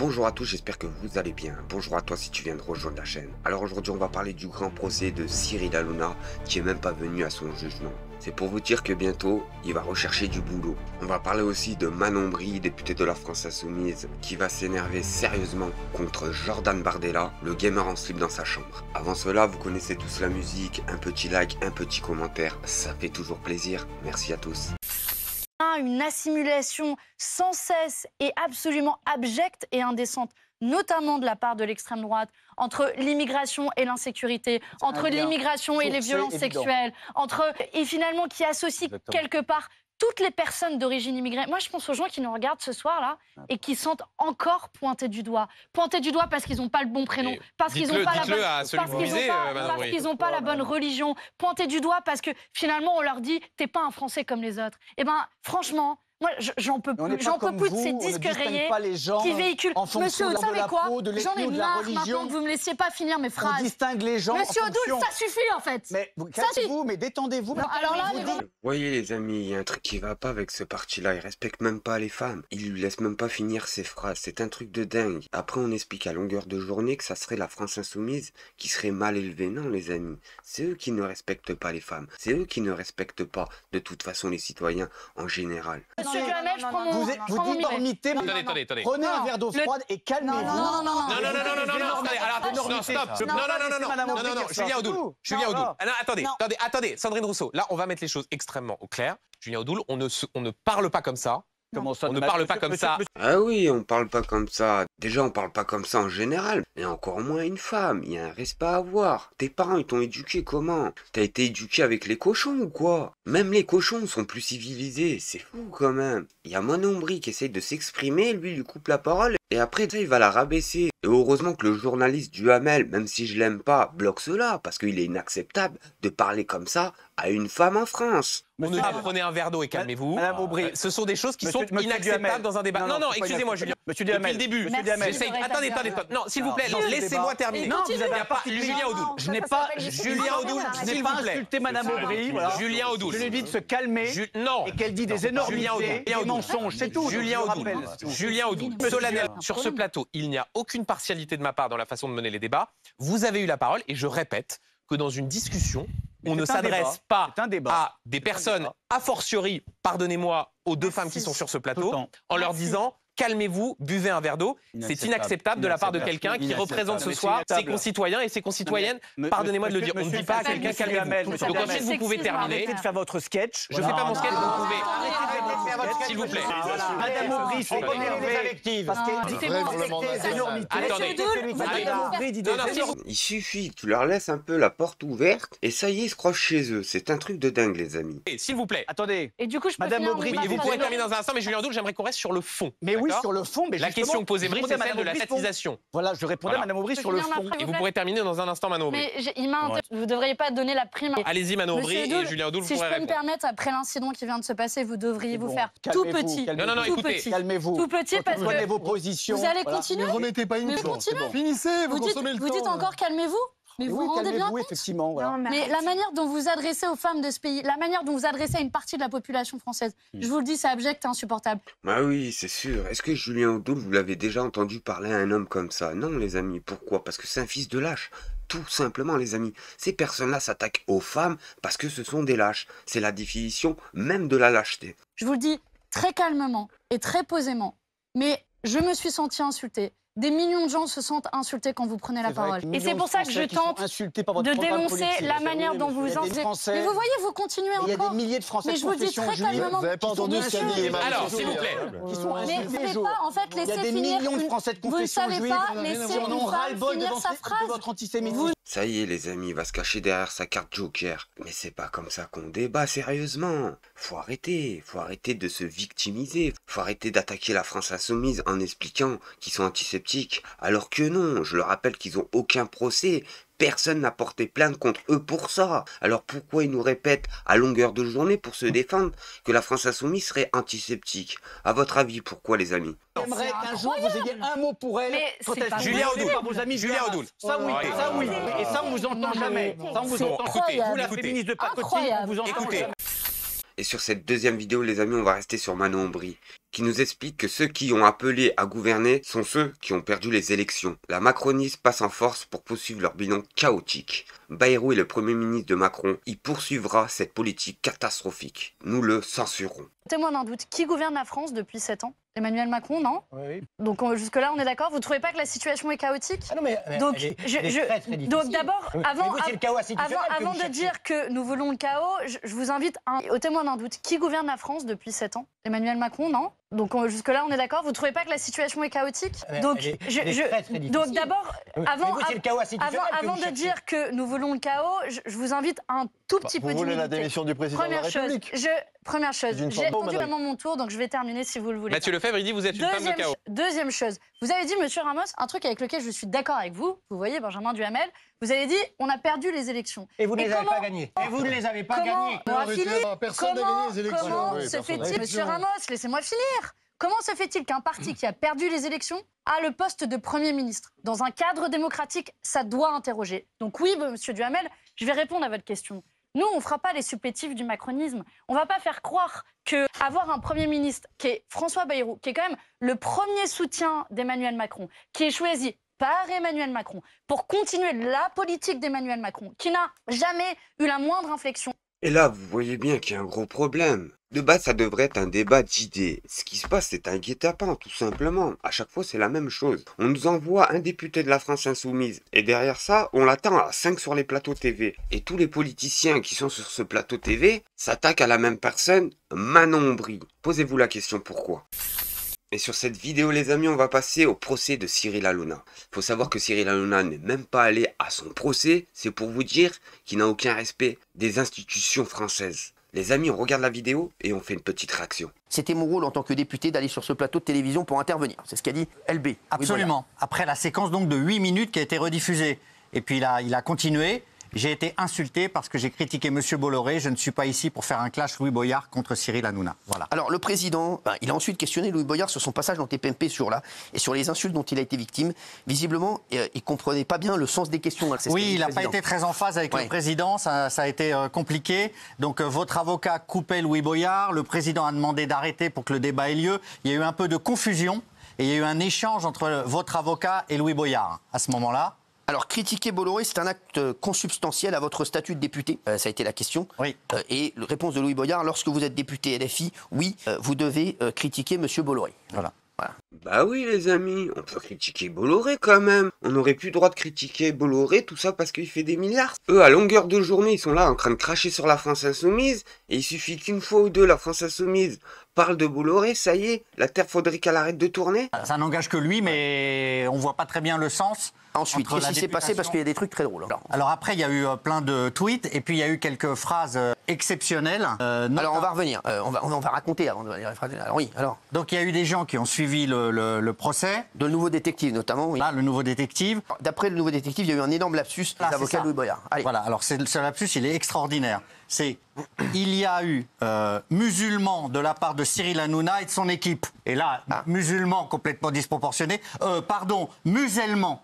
Bonjour à tous, j'espère que vous allez bien. Bonjour à toi si tu viens de rejoindre la chaîne. Alors aujourd'hui on va parler du grand procès de Cyril Hanouna qui est même pas venu à son jugement. C'est pour vous dire que bientôt il va rechercher du boulot. On va parler aussi de Manon Bry, députée de la France Insoumise, qui va s'énerver sérieusement contre Jordan Bardella, le gamer en slip dans sa chambre. Avant cela, vous connaissez tous la musique, un petit like, un petit commentaire, ça fait toujours plaisir. Merci à tous. Une assimilation sans cesse et absolument abjecte et indécente, notamment de la part de l'extrême droite, entre l'immigration et l'insécurité, entre l'immigration et les violences sexuelles, et finalement qui associe quelque part toutes les personnes d'origine immigrée. Moi, je pense aux gens qui nous regardent ce soir-là et qui sont encore pointés du doigt. Pointés du doigt parce qu'ils n'ont pas le bon prénom, parce qu'ils n'ont pas la bonne religion. Pointés du doigt parce que finalement, on leur dit « t'es pas un Français comme les autres ». Eh bien, franchement, moi, j'en peux plus. J'en peux plus de ces disques rayés qui véhiculent. Monsieur, vous savez quoi? J'en ai marre maintenant que vous me laissiez pas finir mes phrases. On distingue les gens. Monsieur Odoul, ça suffit en fait. Mais calmez-vous, mais détendez-vous. Alors là, Vous voyez les amis, il y a un truc qui va pas avec ce parti-là. Il respecte même pas les femmes. Il lui laisse même pas finir ses phrases. C'est un truc de dingue. Après, on explique à longueur de journée que ça serait la France Insoumise qui serait mal élevée. Non, les amis. C'est eux qui ne respectent pas les femmes. C'est eux qui ne respectent pas, de toute façon, les citoyens en général. Monsieur Duhamel, je prends mon Vous dites Attendez. Prenez un verre d'eau froide et calmez-vous. Non. Non, Julien Audoul. Attendez, Sandrine Rousseau. Là, on va mettre les choses extrêmement au clair. Julien Audoul, on ne parle pas comme ça. Comment ça, on ne parle pas comme ça. Ah oui, on parle pas comme ça. Déjà, on parle pas comme ça en général. Et encore moins une femme. Il y a un respect à avoir. Tes parents, ils t'ont éduqué comment? T'as été éduqué avec les cochons ou quoi? Même les cochons sont plus civilisés. C'est fou quand même. Il y a Manon Bry qui essaye de s'exprimer. Lui, il lui coupe la parole. Et après, ça, il va la rabaisser. Et heureusement que le journaliste Duhamel, même si je l'aime pas, bloque cela. Parce qu'il est inacceptable de parler comme ça à une femme en France. Prenez un verre d'eau et calmez-vous. Madame Aubry. Ce sont des choses qui sont inacceptables dans un débat. Non, excusez-moi, Julien. Monsieur Duhamel. Depuis le début. Attendez. Non, s'il vous plaît, laissez-moi terminer. Non, vous avez pas Julien Audoul. Je n'ai pas insulté Madame Aubry. Julien Audoul. Je lui ai dit de se calmer et qu'elle dit des énormités, des mensonges, c'est tout. Julien Audoul. Solennel. Sur ce plateau, il n'y a aucune partialité de ma part dans la façon de mener les débats. Vous avez eu la parole et je répète que dans une discussion, on ne s'adresse pas à des personnes, a fortiori, pardonnez-moi, aux deux femmes qui sont sur ce plateau, en leur disant « calmez-vous, buvez un verre d'eau ». C'est inacceptable de la part de quelqu'un qui représente ce soir ses concitoyens et ses concitoyennes. Pardonnez-moi de le dire, on ne dit pas à quelqu'un « calmez-vous ». Donc ensuite, vous pouvez terminer. Arrêtez de faire votre sketch. Je ne fais pas mon sketch, vous pouvez... S'il vous plaît. Madame Aubry, c'est énervé. Parce qu'elle dit des énormités. Il suffit que tu leur laisses un peu la porte ouverte et ça y est, ils se croient chez eux. C'est un truc de dingue, les amis. S'il vous plaît. Attendez. Et du coup, je peux Madame finir Aubry, Et vous pourrez terminer dans un instant, mais Julien Audoul, j'aimerais qu'on reste sur le fond. Mais oui, sur le fond. Mais la question posée, Bry, c'est celle de la statisation. Voilà, je répondais à Madame Aubry sur le fond. Et vous pourrez terminer dans un instant, Manon Bry. Mais vous ne devriez pas donner la prime. Allez-y, Manon Bry et Julien Audoul, vous si je pourrez peux me répondre. permettre, après l'incident qui vient de se passer, vous devriez vous faire tout petit. Non, écoutez. Calmez-vous. Tout petit parce que prenez vos positions. Vous allez continuer. Ne remettez pas une fois. Finissez, vous consommez le temps. Vous dites encore calmez-vous. Mais vous Oui, vous rendez bien compte? effectivement. Voilà. Mais la manière dont vous adressez aux femmes de ce pays, la manière dont vous adressez à une partie de la population française, je vous le dis, c'est abject et insupportable. Bah oui, c'est sûr. Est-ce que Julien Audoul, vous l'avez déjà entendu parler à un homme comme ça? Non, les amis. Pourquoi? Parce que c'est un fils de lâche. Tout simplement, les amis. Ces personnes-là s'attaquent aux femmes parce que ce sont des lâches. C'est la définition même de la lâcheté. Je vous le dis très calmement et très posément, mais je me suis sentie insultée. Des millions de gens se sentent insultés quand vous prenez la parole. Et c'est pour ça que je tente de dénoncer la manière dont vous en... Mais vous voyez, vous continuez encore. Il y a des milliers de Français mais je vous dis très calmement. Vous n'avez pas entendu ce qu'a dit Emmanuel. Alors, s'il vous plaît. Qui sont Mais vous ne pouvez pas, en fait, laisser finir... Il y a des millions de Français de confession juive. Vous ne savez pas laisser une femme finir sa phrase. Votre antisémitisme. Ça y est, les amis, il va se cacher derrière sa carte Joker. Mais c'est pas comme ça qu'on débat sérieusement. Faut arrêter de se victimiser. Faut arrêter d'attaquer la France Insoumise en expliquant qu'ils sont antiseptiques. Alors que non, je le rappelle qu'ils ont aucun procès. Personne n'a porté plainte contre eux pour ça. Alors pourquoi ils nous répètent à longueur de journée pour se défendre que la France Insoumise serait antiseptique? À votre avis, pourquoi, les amis? J'aimerais qu'un jour vous ayez un mot pour elle. Julien Audoul. Par vos amis Julien Audoul. Ça oui, ça oui. Et ça on vous entend jamais. Ça on vous entend. Vous la féministe de pacotille, on vous entend jamais. Et sur cette deuxième vidéo, les amis, on va rester sur Manon Bry. qui nous explique que ceux qui ont appelé à gouverner sont ceux qui ont perdu les élections. La macronisme passe en force pour poursuivre leur bilan chaotique. Bayrou est le premier ministre de Macron. Il poursuivra cette politique catastrophique. Nous le censurons. Témoin d'un doute, qui gouverne la France depuis 7 ans? Emmanuel Macron, non? Oui. Donc jusque-là, on est d'accord? Vous ne trouvez pas que la situation est chaotique? Ah non, mais donc, elle est très, très donc d'abord, avant de dire que nous voulons le chaos, je vous invite au témoin d'un doute. Qui gouverne la France depuis 7 ans? Emmanuel Macron, non? Donc jusque-là, on est d'accord? Vous ne trouvez pas que la situation est chaotique? Donc d'abord, avant de dire que nous voulons le chaos, je vous invite un tout petit peu d'humilité. Vous voulez la démission du président de la République? Première chose, j'ai répondu vraiment mon tour, donc je vais terminer si vous le voulez. Mathieu Lefebvre, il dit vous êtes une femme de chaos. Deuxième chose, vous avez dit, monsieur Ramos, un truc avec lequel je suis d'accord avec vous. Vous voyez, Benjamin Duhamel, vous avez dit, on a perdu les élections. Et vous ne les avez pas gagnées. Et vous ne les avez pas gagnées. Personne n'a gagné les élections. Comment se fait-il, monsieur Ramos, laissez-moi finir. Comment se fait-il qu'un parti qui a perdu les élections a le poste de Premier ministre? Dans un cadre démocratique, ça doit interroger. Donc oui, monsieur Duhamel, je vais répondre à votre question. Nous, on ne fera pas les supplétifs du macronisme. On ne va pas faire croire qu'avoir un Premier ministre qui est François Bayrou, qui est quand même le premier soutien d'Emmanuel Macron, qui est choisi par Emmanuel Macron pour continuer la politique d'Emmanuel Macron, qui n'a jamais eu la moindre inflexion. Et là, vous voyez bien qu'il y a un gros problème. De base, ça devrait être un débat d'idées. Ce qui se passe, c'est un guet-apens, tout simplement. À chaque fois, c'est la même chose. On nous envoie un député de la France Insoumise. Et derrière ça, on l'attend à 5 sur les plateaux TV. Et tous les politiciens qui sont sur ce plateau TV s'attaquent à la même personne, Manon Ombry. Posez-vous la question pourquoi. Et sur cette vidéo, les amis, on va passer au procès de Cyril Hanouna. Faut savoir que Cyril Hanouna n'est même pas allé à son procès. C'est pour vous dire qu'il n'a aucun respect des institutions françaises. Les amis, on regarde la vidéo et on fait une petite réaction. C'était mon rôle en tant que député d'aller sur ce plateau de télévision pour intervenir. C'est ce qu'a dit LB. Absolument. Oui, voilà. Après la séquence donc de 8 minutes qui a été rediffusée. Et puis là, il a continué. J'ai été insulté parce que j'ai critiqué M. Bolloré. Je ne suis pas ici pour faire un clash Louis Boyard contre Cyril Hanouna. Voilà. Alors, le président, il a ensuite questionné Louis Boyard sur son passage dans TPMP et sur les insultes dont il a été victime. Visiblement, il ne comprenait pas bien le sens des questions. Oui, il n'a pas été très en phase avec le président. Ça a été compliqué. Donc, votre avocat coupait Louis Boyard. Le président a demandé d'arrêter pour que le débat ait lieu. Il y a eu un peu de confusion. Et il y a eu un échange entre votre avocat et Louis Boyard à ce moment-là. Alors, critiquer Bolloré, c'est un acte consubstantiel à votre statut de député. Ça a été la question. Oui. Et réponse de Louis Boyard, lorsque vous êtes député LFI, oui, vous devez critiquer M. Bolloré. Voilà. Bah oui les amis, on peut critiquer Bolloré quand même. On n'aurait plus le droit de critiquer Bolloré, tout ça parce qu'il fait des milliards. Eux, à longueur de journée, ils sont là en train de cracher sur la France Insoumise. Et il suffit qu'une fois ou deux, la France Insoumise parle de Bolloré, ça y est, la Terre faudrait qu'elle arrête de tourner. Ça n'engage que lui, mais on voit pas très bien le sens. Ensuite, qu'est-ce qui s'est passé? Parce qu'il y a des trucs très drôles. Alors après, il y a eu plein de tweets et puis il y a eu quelques phrases exceptionnelles. Alors on va revenir, on va raconter avant de dire les phrases. Alors oui, alors. Donc il y a eu des gens qui ont suivi le procès. De le nouveau détective notamment, oui. Là, le nouveau détective. D'après le nouveau détective, il y a eu un énorme lapsus des avocats de Louis Boyard. Allez. Voilà, alors ce lapsus, il est extraordinaire. C'est il y a eu musulmans de la part de Cyril Hanouna et de son équipe. Et là, musulmans complètement disproportionnés. Musulmans.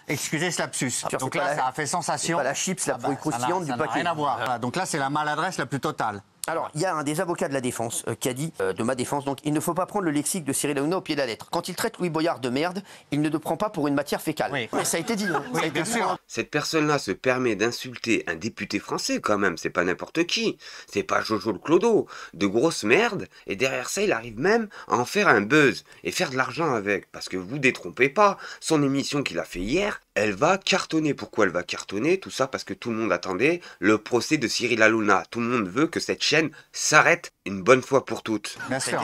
Excusez ce lapsus. Donc là, ça a fait sensation. C'est pas la chips la plus croustillante du paquet. Ça n'a rien à voir. Voilà, donc là, c'est la maladresse la plus totale. Alors, il y a un des avocats de la défense qui a dit, de ma défense, donc, il ne faut pas prendre le lexique de Cyril Hanouna au pied de la lettre. Quand il traite Louis Boyard de merde, il ne le prend pas pour une matière fécale. Oui. Mais ça a été dit. Hein. Oui, bien sûr. Cette personne-là se permet d'insulter un député français quand même, c'est pas n'importe qui. C'est pas Jojo le Clodo, de grosses merdes. Et derrière ça, il arrive même à en faire un buzz et faire de l'argent avec. Parce que vous détrompez pas, son émission qu'il a fait hier, elle va cartonner. Pourquoi elle va cartonner? Tout ça parce que tout le monde attendait le procès de Cyril Hanouna. Tout le monde veut que cette chaîne s'arrête une bonne fois pour toutes. Bien sûr.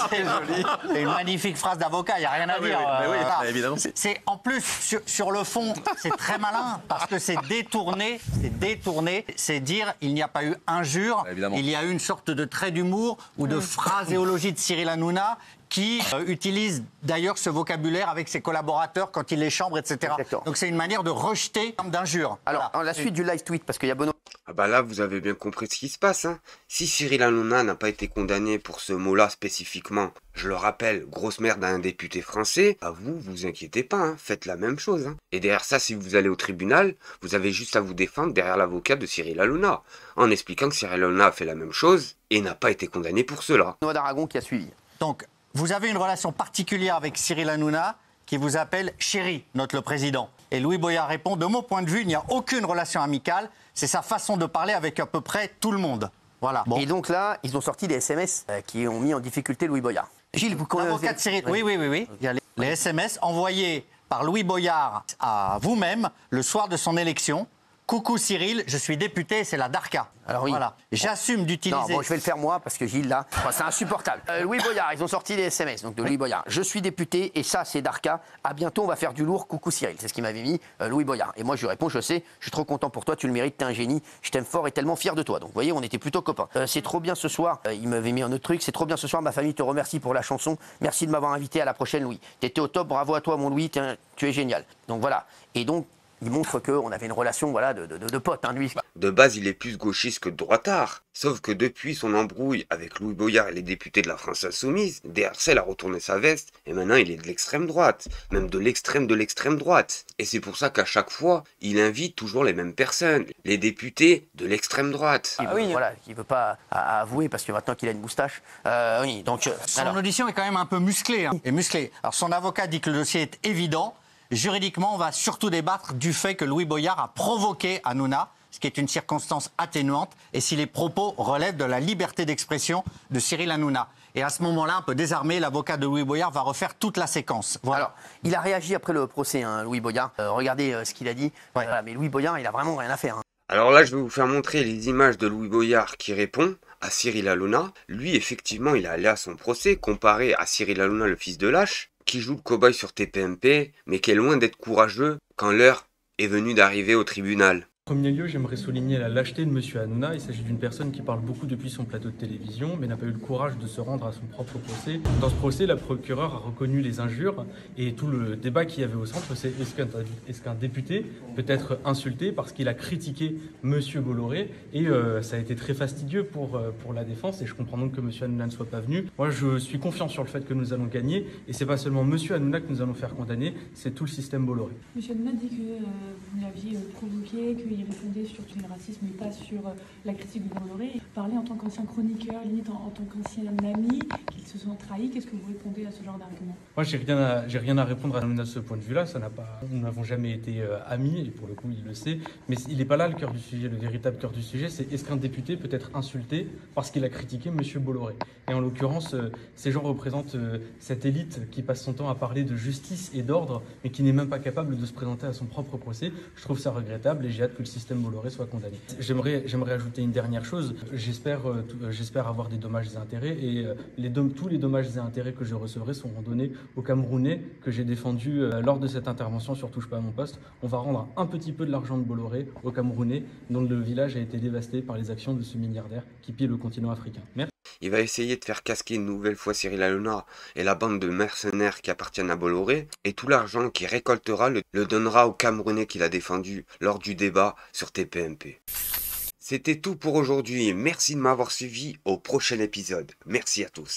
C'est joli. C'est une magnifique phrase d'avocat, il n'y a rien à dire. Oui, évidemment. C'est en plus, sur le fond, c'est très malin parce que c'est détourné, c'est dire il n'y a pas eu injure, il y a eu une sorte de trait d'humour ou de phraséologie de Cyril Hanouna qui utilise d'ailleurs ce vocabulaire avec ses collaborateurs quand il les chambre, etc. Exactement. Donc c'est une manière de rejeter d'injures. Alors, Voilà. la suite du live tweet, parce qu'il y a Benoît. Ah bah là, vous avez bien compris ce qui se passe, hein. Si Cyril Hanouna n'a pas été condamné pour ce mot-là spécifiquement, je le rappelle, grosse merde à un député français, bah vous inquiétez pas, hein, faites la même chose, hein. Et derrière ça, si vous allez au tribunal, vous avez juste à vous défendre derrière l'avocat de Cyril Hanouna, en expliquant que Cyril Hanouna a fait la même chose et n'a pas été condamné pour cela. Benoît d'Aragon qui a suivi. Donc, vous avez une relation particulière avec Cyril Hanouna qui vous appelle chéri, note le président. Et Louis Boyard répond, de mon point de vue, il n'y a aucune relation amicale, c'est sa façon de parler avec à peu près tout le monde. Voilà. Bon. Et donc là, ils ont sorti des SMS qui ont mis en difficulté Louis Boyard. Gilles, vous connaissez... L'avocat de Cyril, oui. Il y a les SMS envoyés par Louis Boyard à vous-même le soir de son élection. Coucou Cyril, je suis député, c'est la DARCA. Alors oui. Voilà. J'assume d'utiliser... Non, bon, je vais le faire moi, parce que Gilles, là, c'est insupportable. Louis Boyard, ils ont sorti des SMS, donc de Louis Boyard. Je suis député, et ça, c'est Darca. À bientôt, on va faire du lourd. Coucou Cyril. C'est ce qu'il m'avait mis, Louis Boyard. Et moi, je lui réponds, je sais, je suis trop content pour toi, tu le mérites, t'es un génie. Je t'aime fort et tellement fier de toi. Donc, vous voyez, on était plutôt copains. C'est trop bien ce soir. Il m'avait mis un autre truc. C'est trop bien ce soir. Ma famille te remercie pour la chanson. Merci de m'avoir invité à la prochaine, Louis. T'étais au top. Bravo à toi, mon Louis. Tu es génial. Donc, voilà. Et donc, il montre qu'on avait une relation voilà, de potes, hein, lui. De base, il est plus gauchiste que droitard. Sauf que depuis son embrouille avec Louis Boyard et les députés de la France Insoumise, DRCL a retourné sa veste et maintenant il est de l'extrême droite. Même de l'extrême droite. Et c'est pour ça qu'à chaque fois, il invite toujours les mêmes personnes. Les députés de l'extrême droite. Voilà, il ne veut pas avouer parce que maintenant qu'il a une moustache. Oui, donc... Son audition est quand même un peu musclée. Hein, et musclée. Alors son avocat dit que le dossier est évident. Juridiquement, on va surtout débattre du fait que Louis Boyard a provoqué Hanouna, ce qui est une circonstance atténuante, et si les propos relèvent de la liberté d'expression de Cyril Hanouna. Et à ce moment-là, un peu désarmé, l'avocat de Louis Boyard va refaire toute la séquence. Voilà. Alors, il a réagi après le procès, hein, Louis Boyard. Regardez ce qu'il a dit. Ouais. Mais Louis Boyard, il a vraiment rien à faire. Hein. Alors là, je vais vous faire montrer les images de Louis Boyard qui répond à Cyril Hanouna. Lui, effectivement, il est allé à son procès, comparé à Cyril Hanouna, le fils de lâche, qui joue le cow-boy sur TPMP, mais qui est loin d'être courageux quand l'heure est venue d'arriver au tribunal. En premier lieu, j'aimerais souligner la lâcheté de M. Hanouna. Il s'agit d'une personne qui parle beaucoup depuis son plateau de télévision, mais n'a pas eu le courage de se rendre à son propre procès. Dans ce procès, la procureure a reconnu les injures et tout le débat qu'il y avait au centre, c'est est-ce qu'un député peut être insulté parce qu'il a critiqué M. Bolloré, et ça a été très fastidieux pour la défense, et je comprends donc que M. Hanouna ne soit pas venu. Moi, je suis confiant sur le fait que nous allons gagner, et c'est pas seulement M. Hanouna que nous allons faire condamner, c'est tout le système Bolloré. M. Hanouna dit que vous l'aviez provoqué, qu'il répondait sur tous les racismes et pas sur la critique de Bolloré. Parler en tant qu'ancien chroniqueur, limite en tant qu'ancien ami, qu'ils se sont trahis, qu'est-ce que vous répondez à ce genre d'argument? Moi, j'ai rien à répondre à Hanouna de ce point de vue-là. Nous n'avons jamais été amis, et pour le coup, il le sait. Mais il n'est pas là le cœur du sujet. Le véritable cœur du sujet, c'est est-ce qu'un député peut être insulté parce qu'il a critiqué M. Bolloré? Et en l'occurrence, ces gens représentent cette élite qui passe son temps à parler de justice et d'ordre, mais qui n'est même pas capable de se présenter à son propre procès. Je trouve ça regrettable, et j'ai hâte que le système Bolloré soit condamné. J'aimerais ajouter une dernière chose. J'espère avoir des dommages et intérêts, et tous les dommages et intérêts que je recevrai seront donnés aux Camerounais que j'ai défendus lors de cette intervention sur Touche pas à mon poste. On va rendre un petit peu de l'argent de Bolloré aux Camerounais dont le village a été dévasté par les actions de ce milliardaire qui pille le continent africain. Merci. Il va essayer de faire casquer une nouvelle fois Cyril Hanouna et la bande de mercenaires qui appartiennent à Bolloré, et tout l'argent qu'il récoltera le donnera aux Camerounais qu'il a défendus lors du débat sur TPMP. C'était tout pour aujourd'hui, merci de m'avoir suivi, au prochain épisode. Merci à tous.